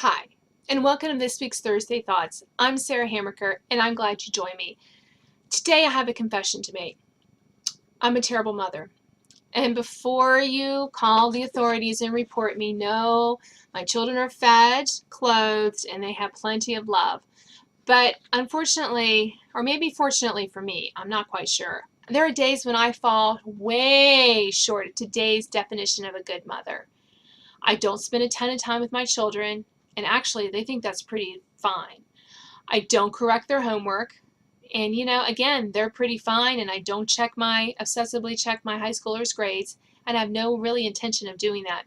Hi, and welcome to this week's Thursday Thoughts. I'm Sarah Hammerker, and I'm glad you joined me. Today I have a confession to make. I'm a terrible mother. And before you call the authorities and report me, no, my children are fed, clothed, and they have plenty of love. But unfortunately, or maybe fortunately for me, I'm not quite sure, there are days when I fall way short of today's definition of a good mother. I don't spend a ton of time with my children, and actually they think that's pretty fine. I don't correct their homework, and again, they're pretty fine, and I don't obsessively check my high schoolers' grades, and I have no really intention of doing that.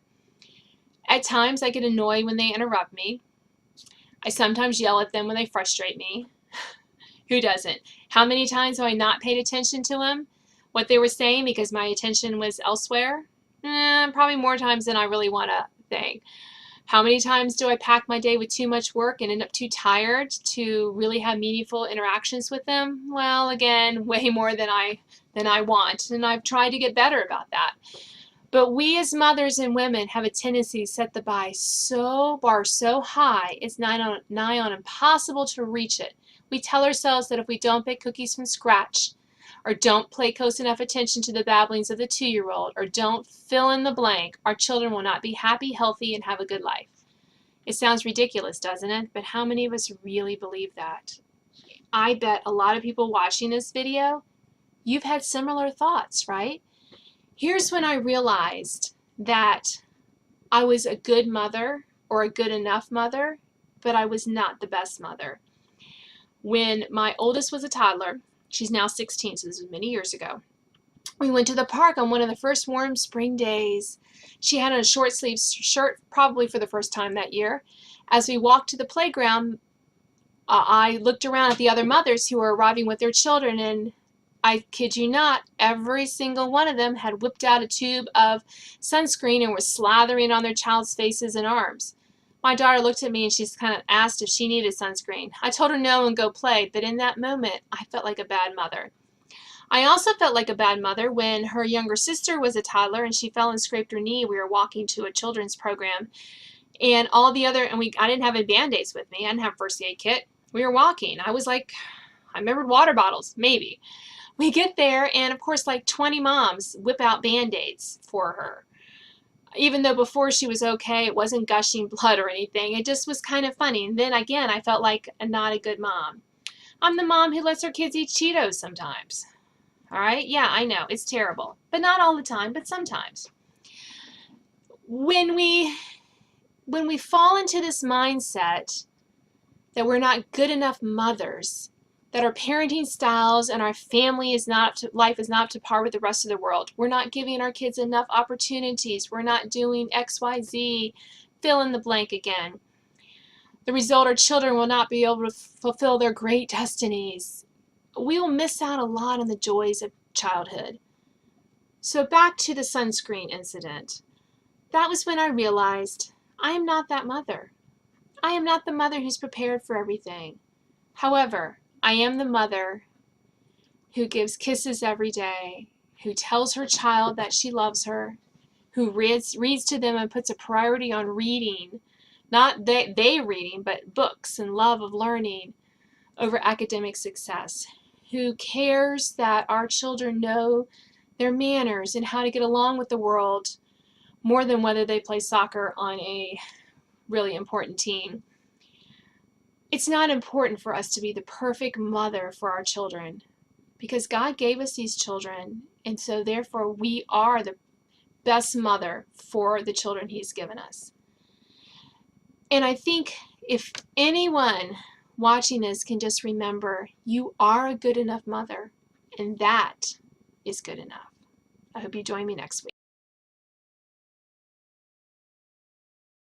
At times I get annoyed when they interrupt me. I sometimes yell at them when they frustrate me. Who doesn't? How many times have I not paid attention to them, what they were saying, because my attention was elsewhere? Probably more times than I really want to think. How many times do I pack my day with too much work and end up too tired to really have meaningful interactions with them? Well, again, way more than I want, and I've tried to get better about that. But we as mothers and women have a tendency to set the bar so high it's nigh on impossible to reach it. We tell ourselves that if we don't bake cookies from scratch, or don't pay close enough attention to the babblings of the 2-year-old, or don't fill in the blank, our children will not be happy, healthy, and have a good life. It sounds ridiculous, doesn't it? But how many of us really believe that? I bet a lot of people watching this video, you've had similar thoughts, right? Here's when I realized that I was a good mother or a good enough mother, but I was not the best mother. When my oldest was a toddler, she's now 16, so this was many years ago, we went to the park on one of the first warm spring days. She had on a short sleeve shirt, probably for the first time that year. As we walked to the playground, I looked around at the other mothers who were arriving with their children, and I kid you not, every single one of them had whipped out a tube of sunscreen and were slathering on their child's faces and arms. My daughter looked at me and she's kind of asked if she needed sunscreen. I told her no and go play, but in that moment, I felt like a bad mother. I also felt like a bad mother when her younger sister was a toddler and she fell and scraped her knee. We were walking to a children's program, and I didn't have any Band-Aids with me. I didn't have a first aid kit. We were walking. I remembered water bottles, maybe. We get there, and of course, like 20 moms whip out Band-Aids for her. Even though before she was okay, it wasn't gushing blood or anything. It just was kind of funny. And then again, I felt like not a good mom. I'm the mom who lets her kids eat Cheetos sometimes. All right? Yeah, I know. It's terrible. But not all the time, but sometimes. When we fall into this mindset that we're not good enough mothers, that our parenting styles and our life is not up to par with the rest of the world. We're not giving our kids enough opportunities. We're not doing XYZ, fill in the blank again. The result, our children will not be able to fulfill their great destinies. We will miss out a lot on the joys of childhood. So back to the sunscreen incident. That was when I realized I am not that mother. I am not the mother who's prepared for everything. However, I am the mother who gives kisses every day, who tells her child that she loves her, who reads to them and puts a priority on reading, not they reading, but books and love of learning over academic success, who cares that our children know their manners and how to get along with the world more than whether they play soccer on a really important team. It's not important for us to be the perfect mother for our children, because God gave us these children, and so therefore we are the best mother for the children He's given us. And I think if anyone watching this can just remember, you are a good enough mother, and that is good enough. I hope you join me next week.